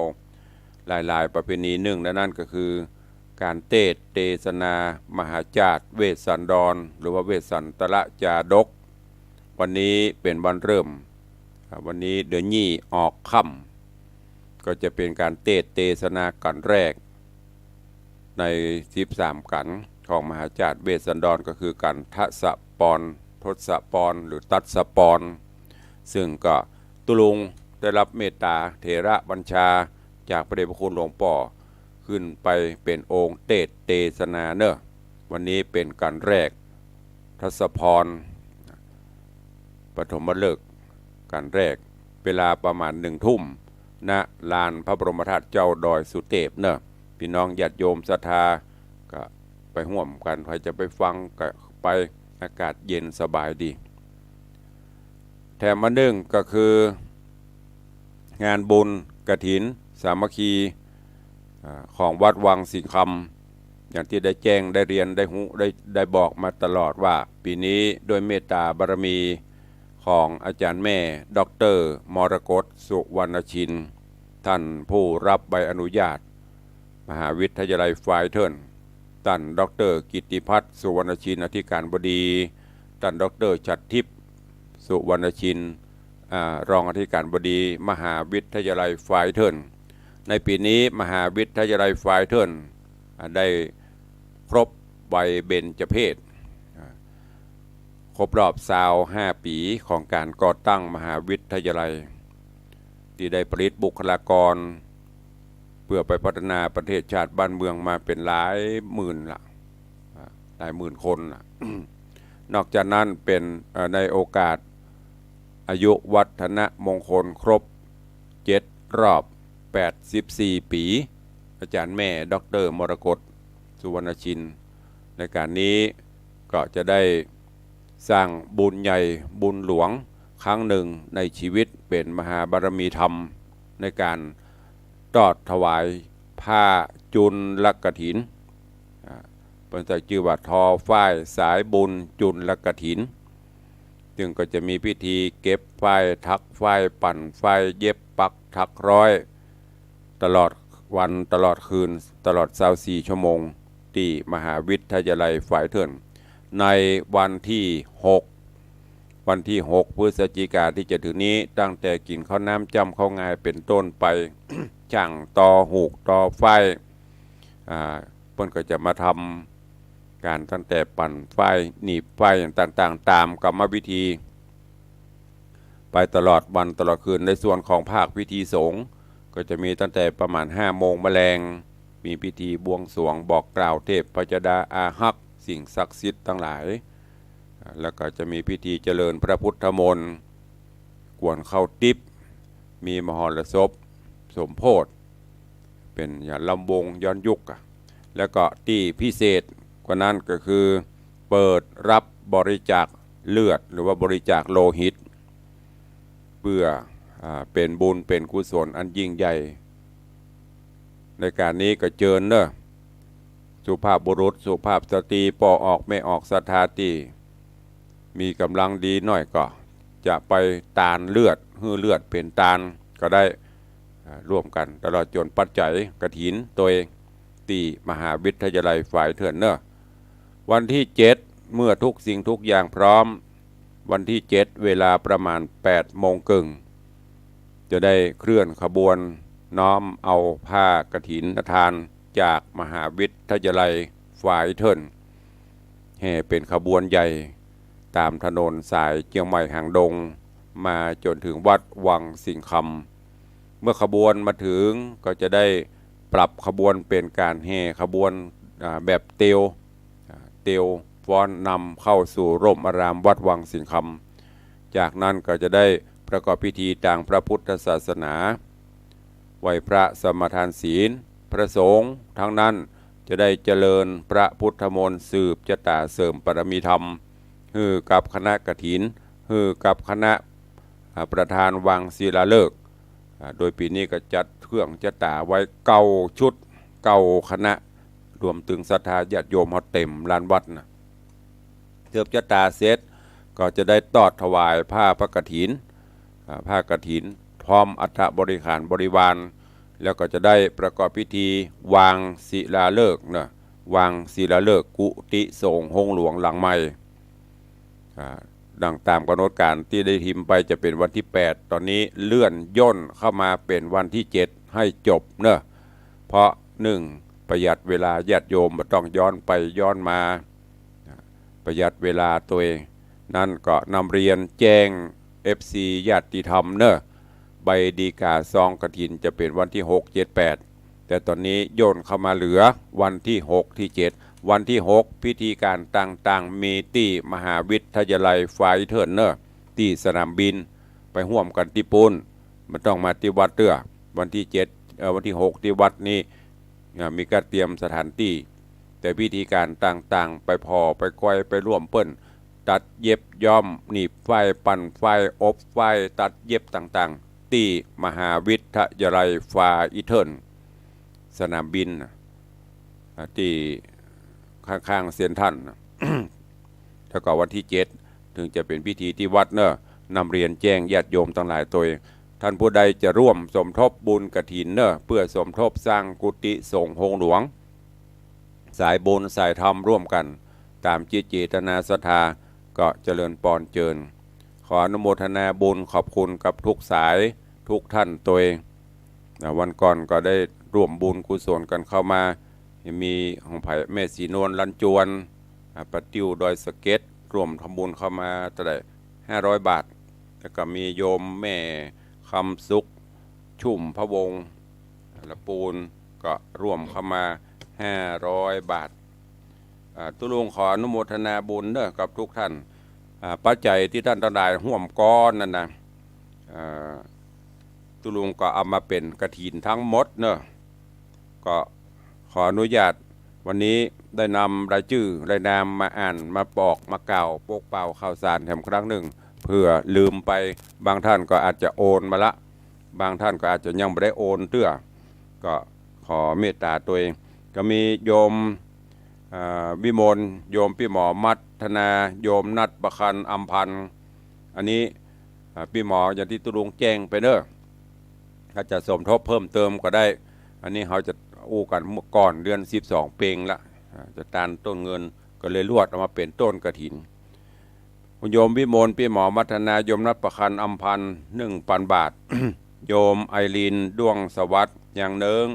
หลายๆประเพณีหนึ่งนั่นก็คือการเทศนามหาจาตุเวสสันดรหรือว่าเวสสันตระจาดกวันนี้เป็นวันเริ่มวันนี้เดือนยี่ออกค่ำก็จะเป็นการเทศนากันแรกใน13กันของมหาจาตุเวสสันดรก็คือกันทศปรทศปรหรือตัสปรซึ่งก็ตุลุงได้รับเมตตาเถระบัญชาจากพระเดชพระคุณหลวงพ่อขึ้นไปเป็นองค์เทศนาเนอะวันนี้เป็นการแรกทศพรปฐมฤกษ์การแรกเวลาประมาณ1 ทุ่มณลานพระบรมธาตุเจ้าดอยสุเทพเนอะพี่น้องญาติโยมศรัทธาก็ไปร่วมกันใครจะไปฟังก็ไปอากาศเย็นสบายดีแถมมาก็คืองานบุญกฐินสามัคคีของวัดวังสิงห์คำอย่างที่ได้แจ้งได้เรียนได้บอกมาตลอดว่าปีนี้โดยเมตตาบารมีของอาจารย์แม่ดร.มรกตสุวรรณชินท่านผู้รับใบอนุญาตมหาวิทยาลัยไฟเทิร์นท่านดร.กิตติพัฒน์สุวรรณชินอธิการบดีท่านดร.ฉัตรทิพย์สุวรรณชิน รองอธิการบดีมหาวิทยาลัยฝ่ายเทิร์นในปีนี้มหาวิทยาลัยฝ่ายเทิร์นได้ครบวัยเบญจเพสครบรอบ25 ปีของการก่อตั้งมหาวิทยาลัยที่ได้ผลิตบุคลากรเพื่อไปพัฒนาประเทศชาติบ้านเมืองมาเป็นหลายหมื่นคน นอกจากนั้นเป็นในโอกาสอายุวัฒนมงคลครบ7 รอบ84 ปีอาจารย์แม่ดร.มรกตสุวรรณชินในการนี้ก็จะได้สร้างบุญใหญ่บุญหลวงครั้งหนึ่งในชีวิตเป็นมหาบารมีธรรมในการทอดถวายผ้าจุลกฐินเป็นแต่ชื่อว่าทอฝ้ายสายบุญจุลกฐินจึงก็จะมีพิธีเก็บฝ้ายทักฝ้ายปั่นฝ้ายเย็บปักทักร้อยตลอดวันตลอดคืนตลอด24 ชั่วโมงที่มหาวิทยาลัยฝ่ายเทิร์นในวันที่ 6 พฤศจิกายนที่จะถึงนี้ตั้งแต่กินข้าวน้ำจำข้าวงายเป็นต้นไป ช่างต่อหูกต่อไฟเพิ่นก็จะมาทำการตั้งแต่ปั่นไฟหนีบไฟอย่างต่างๆตามกรรมวิธีไปตลอดวันตลอดคืนในส่วนของภาคพิธีสงฆ์ก็จะมีตั้งแต่ประมาณ5 โมงแมลงมีพิธีบวงสรวงบอกกล่าวเทพพยดาอาหักสิ่งศักดิ์สิทธิ์ทั้งหลายแล้วก็จะมีพิธีเจริญพระพุทธมนต์กวนเข้าติบมีมหรสพสมโพธิเป็นอย่างลำวงย้อนยุคแล้วก็ที่พิเศษกว่านั้นก็คือเปิดรับบริจาคเลือดหรือว่าบริจาคโลหิตเพื่อเป็นบุญเป็นกุศลอันยิ่งใหญ่ในการนี้ก็เชิญเนอะสุภาพบุรุษสุภาพสตรีปอออกไม่ออกศรัทธาตีมีกำลังดีหน่อยก็จะไปตานเลือดฮื้อเลือดเป็นตานก็ได้ร่วมกันตลอดจนปัจจัยกฐินตัวเองตีมหาวิทยาลัยฝ่ายเทิร์นเนอะวันที่ 7เมื่อทุกสิ่งทุกอย่างพร้อมวันที่ 7เวลาประมาณ8 โมงครึ่งจะได้เคลื่อนขบวนน้อมเอาผ้ากฐินทานจากมหาวิทยาลัยฝ่ายเทิร์นแห่เป็นขบวนใหญ่ตามถนนสายเชียงใหม่หางดงมาจนถึงวัดวังสิงคำเมื่อขบวนมาถึงก็จะได้ปรับขบวนเป็นการแห่ขบวนแบบเตียวฟ้อนนำเข้าสู่ร่มอารามวัดวังสิงคำจากนั้นก็จะได้ประกอบพิธีทางพระพุทธศาสนาไหว้พระสมทานศีลพระสงฆ์ทั้งนั้นจะได้เจริญพระพุทธมนต์สืบชะตาเสริมปรมีธรรมฮือกับคณะกฐินฮือกับคณะประธานวังศิลาฤกษ์โดยปีนี้ก็จัดเครื่องชะตาไว้9 ชุด9 คณะรวมถึงศรัทธาญาติโยมเขาเต็มลานวัดนะเทือบชะตาเสร็จก็จะได้ตอดถวายผ้าพระกฐินพร้อมอัฐบริขารบริวารแล้วก็จะได้ประกอบพิธีวางศิลาฤกษ์นะวางศิลาฤกษ์กุฏิสงฆ์ห้องหลวงหลังใหม่ดังตามกำหนดการที่ได้ทิมไปจะเป็นวันที่ 8ตอนนี้เลื่อนย่นเข้ามาเป็นวันที่ 7ให้จบเนอะเพราะ1ประหยัดเวลาญาติโยมไม่ต้องย้อนไปย้อนมาประหยัดเวลาตัวเองนั่นก็นำเรียนแจ้ง FC ญาติธรรมเนอะใบดีกาซองกฐินจะเป็นวันที่ 6 7 8แต่ตอนนี้โยนเข้ามาเหลือวันที่ 6 ที่ 7วันที่ 6พิธีการต่างๆมีที่มหาวิทยาลัยฝ่ายเทิร์นเนอร์ที่สนามบินไปห่วมกันที่ปูนมันต้องมาที่วัดเตื้อวันที่วันที่ 6ที่วัดนี้มีการเตรียมสถานที่แต่พิธีการต่างๆไปพอไปก้อยไปร่วมเปิ้นตัดเย็บย้อมหนีบไฟปั่นไฟอบไฟตัดเย็บต่างๆที่มหาวิทยาลัยฝ่ายเทิร์นสนามบินที่ข้างๆเซียนท่าน แล้วก็วันที่ 7ถึงจะเป็นพิธีที่วัดเนอะนำเรียนแจ้งญาติโยมทั้งหลายตัวเองท่านผู้ใดจะร่วมสมทบบุญกฐินเนอะเพื่อสมทบสร้างกุฏิสงฆ์องค์หลวงสายบุญสายธรรมร่วมกันตามจิตเจตนาศรัทธาก็เจริญปอนเจิญข ออนุโมทนาบุญขอบคุณกับทุกสายทุกท่านตัวเองวันก่อนก็ได้ร่วมบุญกุศลกันเข้ามามีของไผ่แม่สีนวลลันจวนปะติวดอยสะเก็ดร่วมทำบุญเข้ามาแต่ได้500 บาทแล้วก็มีโยมแม่คำสุขชุ่มพระวงศ์ละปูนก็ร่วมเข้ามา500 บาทตุลุงขออนุโมทนาบุญเด้อกับทุกท่านปัจจัยที่ท่านทั้งหลายห่วมก้อนนั่นนะตุลุงก็เอามาเป็นกฐินทั้งหมดเนอะก็ขออนุญาตวันนี้ได้นำรายชื่อรายนามมาอ่านมาบอกมาเก่าโปกเป่าข่าวสารแถมครั้งหนึ่งเพื่อลืมไปบางท่านก็อาจจะโอนมาละบางท่านก็อาจจะยังไม่ได้โอนเตื้อก็ขอเมตตาตัวเองก็มีโยมวิมลโยมพี่หมอมัทนาโยมนัดประคันอัมพันธ์อันนี้พี่หมออย่างที่ตุลุงแจ้งไปเนอะถ้าจะสมทบเพิ่มเติมก็ได้อันนี้เขาจะอู้กันเมื่อก่อนเดือน12 เปงละจะตานต้นเงินก็เลยลวดออกมาเป็นต้นกฐินโยมวิมลพี่หมอมัทนาโยมนัดประคันอัมพันธ์1,000 บาท โยมไอรีนดวงสวัสดิ์อย่างเนิง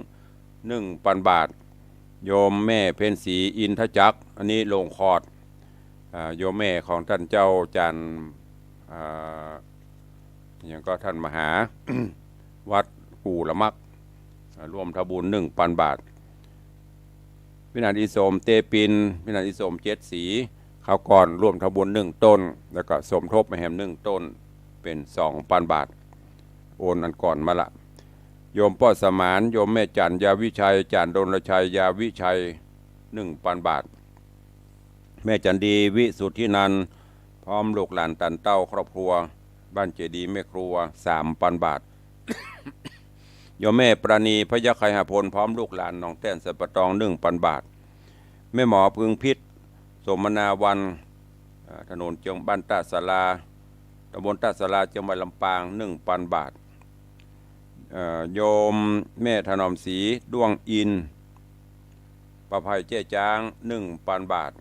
1,000 บาทโยมแม่เพ็ญศรีอินทจักรอันนี้ลงคอร์ดโยมแม่ของท่านเจ้าจันอย่างก็ท่านมหา วัดกู่ละมักร่วมทบุญ1,000 บาทพินันอิสมเตปินพินันอิสม7 สีเขาก่อนร่วมทบุญ1 ต้นแล้วก็สมทบมาแหม1 ต้นเป็น 2,000 บาทโอนอันก่อนมาละโยมพ่อสมานโยมแม่จันยาวิชัยจันดลชัยยาวิชัย1,000 บาทแม่จันดีวิสุทธินันท์พร้อมลูกหลานตันเต้าครอบครัวบ้านเจดีแม่ครัว 3,000 บาท โยมแม่ปราณีพยาไคหพลพร้อมลูกหลานน้องแต้นสัปตอง 1,000 บาทแม่หมอพึงพิษสมนาวันถนนเจียงบ้านตาศาลาตำบลตาศาลาจังหวัดลำปาง 1,000 บาทโยมแม่ถนอมศรีดวงอินประภัยเจ้จาง 1,000 บาท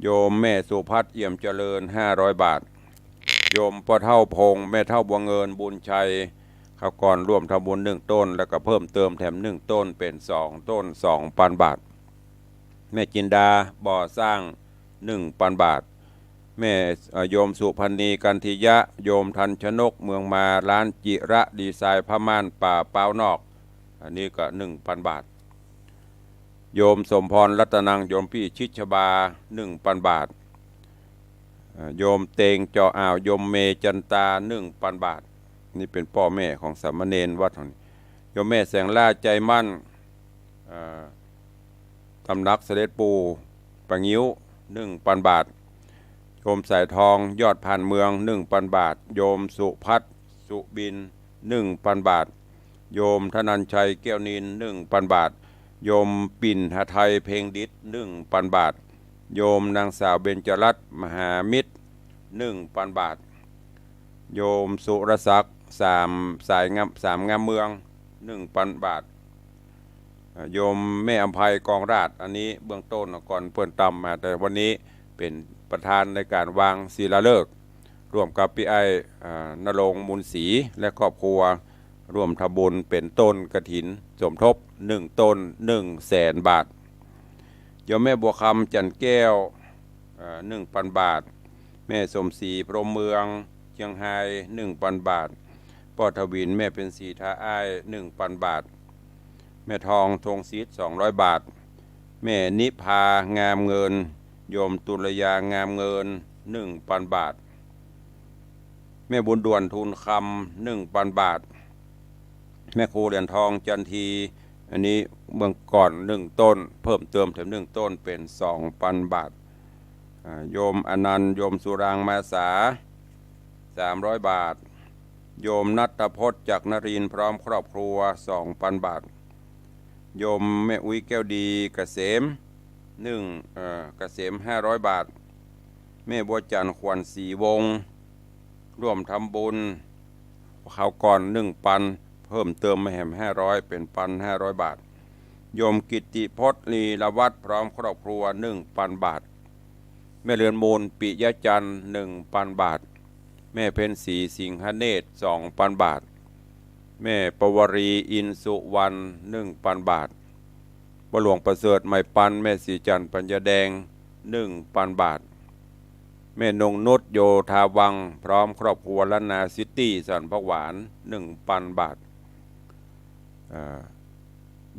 โยมแม่สุพัฒน์เอี่ยมเจริญ500 บาทโยมพ่อเท่าพงแม่เท่าบัวเงินบุญชัยเขาก่อนร่วมทำบุญ1 ต้นแล้วก็เพิ่มเติมแถม1 ต้นเป็น2 ต้น 2,000 บาทแม่จินดาบ่อสร้าง 1,000 บาทแม่โยมสุพันนีกันทิยะโยมทันชนกเมืองมาร้านจิระดีไซน์ผ้าม่านป่าเป้านอกอันนี้ก็ 1,000 บาทโยมสมพรรัตนังโยมพี่ชิชบา 1,000 บาทโยมเตงจออ่าวโยมเมจันตา 1,000 บาทนี่เป็นพ่อแม่ของสามเณรวัดนี้โยมแม่แสงล่าใจมั่นตำนักเสด็จปู่ปังยิ้ว 1,000 บาทโยมสายทองยอดผ่านเมือง 1,000 บาทโยมสุพัฒน์สุบิน 1,000 บาทโยมธนัญชัยแก้วนิน 1,000 บาทโยมปิ่นหทัยเพลงดิษ 1,000 บาทโยมนางสาวเบญจรัตน์มหามิตร 1,000 บาทโยมสุรศักดิ์3 งามเมือง 1,000 บาทโยมแม่อภัยกองราชอันนี้เบื้องต้นก่อนเพื่อนตำมาแต่วันนี้เป็นประธานในการวางศิลาฤกษ์ร่วมกับพี่ไอ้ณรงค์มูลศรีและครอบครัวร่วมทำบุญเป็นต้นกฐินสมทบ1 ต้น 100,000 บาทโยมแม่บัวคำจันแก้ว1,000 บาทแม่สมศรีพรหมเมืองเชียงไฮ้ 1,000 บาทพ่อทวินแม่เป็นศรีท่าอ้าย 1,000 บาทแม่ทองธงศิษย์200 บาทแม่นิพางามเงินโยมตุลยางามเงิน 1,000 บาทแม่บุญด่วนทูลคำ 1,000 บาทแม่ครูเหรียญทองจันทีอันนี้เบื้องก่อน1 ต้นเพิ่มเติมแถม1 ต้นเป็น 2,000 บาทโยมอนันต์โยมสุรางมาสา300 บาทโยมนัตพจน์จากนรินทร์พร้อมครอบครัว 2,000 บาทโยมแม่อุ้ยแก้วดีเกษมเกษม500 บาทแม่บัวจันทร์ขวัญศรีวงศ์ร่วมทำบุญเขาก่อน 1,000 เพิ่มเติมมาแหม500เป็น 1,500 บาทโยมกิตติพจน์ลีละวัดพร้อมครอบครัว 1,000 บาทแม่เรือนมูลปิยจันทร์ 1,000 บาท แม่เพ็ญศรีสิงหเนตร2,000 บาทแม่ปวรีอินสุวรรณ1,000 บาทพ่อหลวงประเสริฐไม่ปันแม่สีจันทร์ปัญญาแดง1,000 บาทแม่นงนุชโยธาวังพร้อมครอบครัวล้านนาซิตี้สันพหวาน 1,000 บาท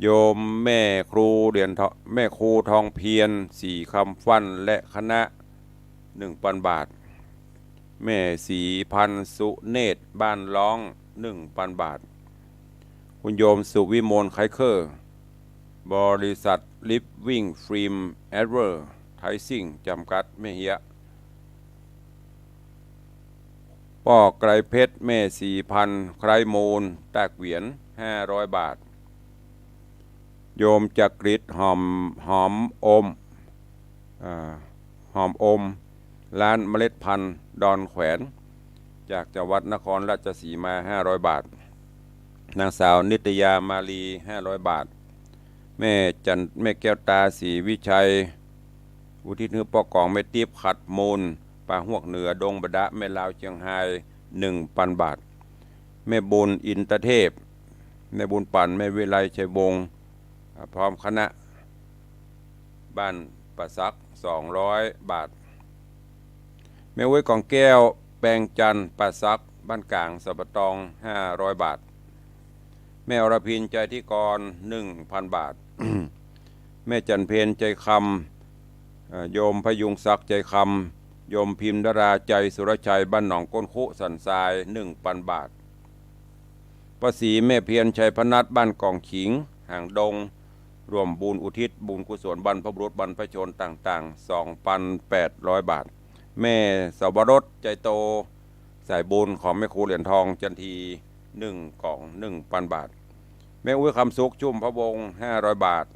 โยมแม่ครูเหรียญแม่ครูทองเพียร4คำฟันและคณะ 1,000 บาทแม่ศรีพันธ์สุเนตรบ้านร้อง 1,000 บาทคุณโยมสุวิมลไคเคอร์บริษัทลิฟวิ่งฟิล์มแอดเวอร์ไทซิ่งจำกัดแม่เฮียป้อไกรเพชรแม่4,000ไครมูลแตกเหวียน500 บาทโยมจักริดหอมอมหอมอมร้านเมล็ดพันธุ์ดอนแขวนจากจังหวัดนครราชสีมา500 บาทนางสาวนิตยามาลี500 บาทแม่แก้วตาศรีวิชัยอุทิศให้ปอกองแม่ตีบขัดมูลป่าหวกเหนือดงบดะแม่ลาวเชียงไฮ้ 1,000 บาทแม่บุญอินตเทพแม่บุญปั่นแม่วิไลชัยวงศ์พร้อมคณะบ้านประซัก200 บาทแม่ไว้กองแก้วแปลงจันทร์ประซักบ้านกลางสับตอง500 บาทแม่อรพินใจที่กร 1,000 บาท แม่จันเพนใจคำโยมพยุงศักดิ์ใจคำโยมพิมพ์ดาราใจสุรชัยบ้านหนองก้นคุสันทราย 1,000 บาทป้าศรีแม่เพียรชัยพนัสบ้านกองขิงห่างดงรวมบุญอุทิศบุญกุศลบรรพบุรุษบรรพชนต่างๆ 2,800 บาทแม่สวรสใจโตสายบุญของแม่ครูเหรียญทองจันที1 กล่อง 1,000 บาทแม่อุ้ยคำสุขชุ่มพระวงศ์500 บาท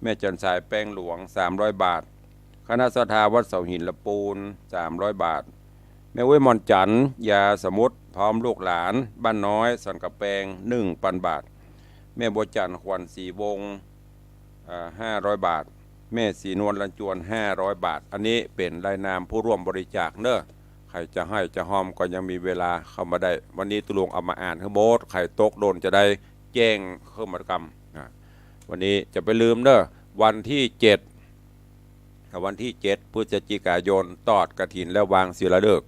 แม่จันสายแป้งหลวง300 บาทคณะศรัทธาวัดเสาหินละปูน300 บาทแม่อุ้ยมอนจันยาสมุทรพร้อมลูกหลานบ้านน้อยสันกะแปง 1,000 บาทแม่บัวจันขวัญศรีวงศ์500 บาทแม่สีนวลลันจวน500 บาทอันนี้เป็นรายนามผู้ร่วมบริจาคเนอะใครจะให้จะหอมก็ยังมีเวลาเข้ามาได้วันนี้ตุลงเอามาอ่านให้โบสใครตกโดนจะได้แจ้งเครื่องมกรรมวันนี้จะไปลืมเนอะวันที่7พฤศจิกายนตอดกฐินและวางศิลาฤกษ์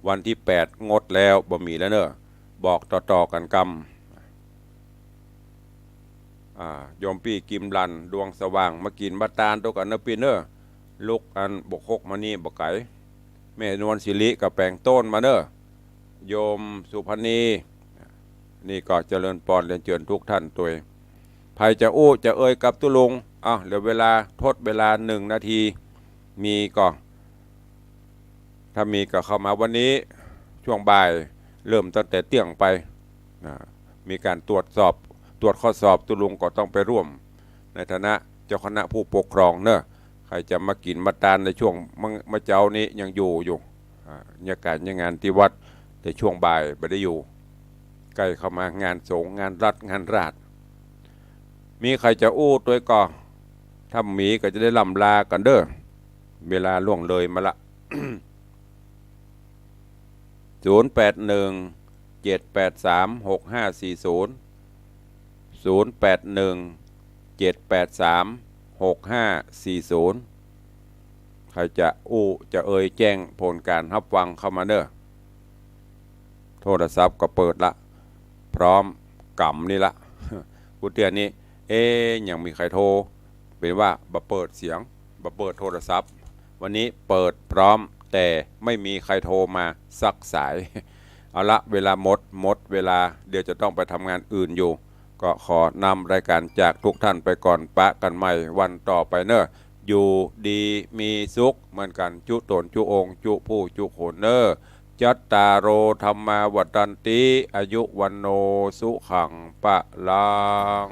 วันที่8งดแล้วบ่มีแล้วเนอะบอกต่อกันกรรมโยมพี่กิมลันดวงสว่างมากินมาตาลตัวกันนะปีเนอร์ลูกอันบกฮกมานี่บกไก่แม่นวลศิริกับแปลงต้นมาเนอร์โยมสุพณีนี่ก็เจริญปอนเรียนเชิญทุกท่านตัวใครจะอู้จะเอ่ยกับตุลุงเหลือเวลาทดเวลา1 นาทีมีก็ถ้ามีก็เข้ามาวันนี้ช่วงบ่ายเริ่มตั้งแต่เที่ยงไปมีการตรวจข้อสอบตุลุงก็ต้องไปร่วมในฐานะเจ้าคณะผู้ปกครองเนอะใครจะมากินมาตานในช่วงมะเจ้านี้ยังอยู่ยังงานที่วัดแต่ช่วงบ่ายไม่ได้อยู่ใกล้เข้ามางานสงฆ์งานรัฐงานราชมีใครจะอู้ตัวก็ถ้ามีก็จะได้ลำลากันเด้อเวลาล่วงเลยมาละ 081-783-6540 081-783-6540ใครจะอู้จะเอ่ยแจ้งผลการรับฟังเข้ามาเด้อโทรศัพท์ก็เปิดละพร้อมกำนี่ละกูเตือนนี้ยังมีใครโทรเป็นว่าบ่เปิดเสียงบ่เปิดโทรศัพท์วันนี้เปิดพร้อมแต่ไม่มีใครโทรมาสักสายเอาละเวลาหมดเวลาเดี๋ยวจะต้องไปทำงานอื่นอยู่ก็ขอนำรายการจากทุกท่านไปก่อนปะกันใหม่วันต่อไปเนอะอยู่ดีมีสุขเหมือนกันจุตนจุองจุผู้จุโขนเนอจัตตาโรธรรมาวัฏันติอายุวันโนสุขังปะลัง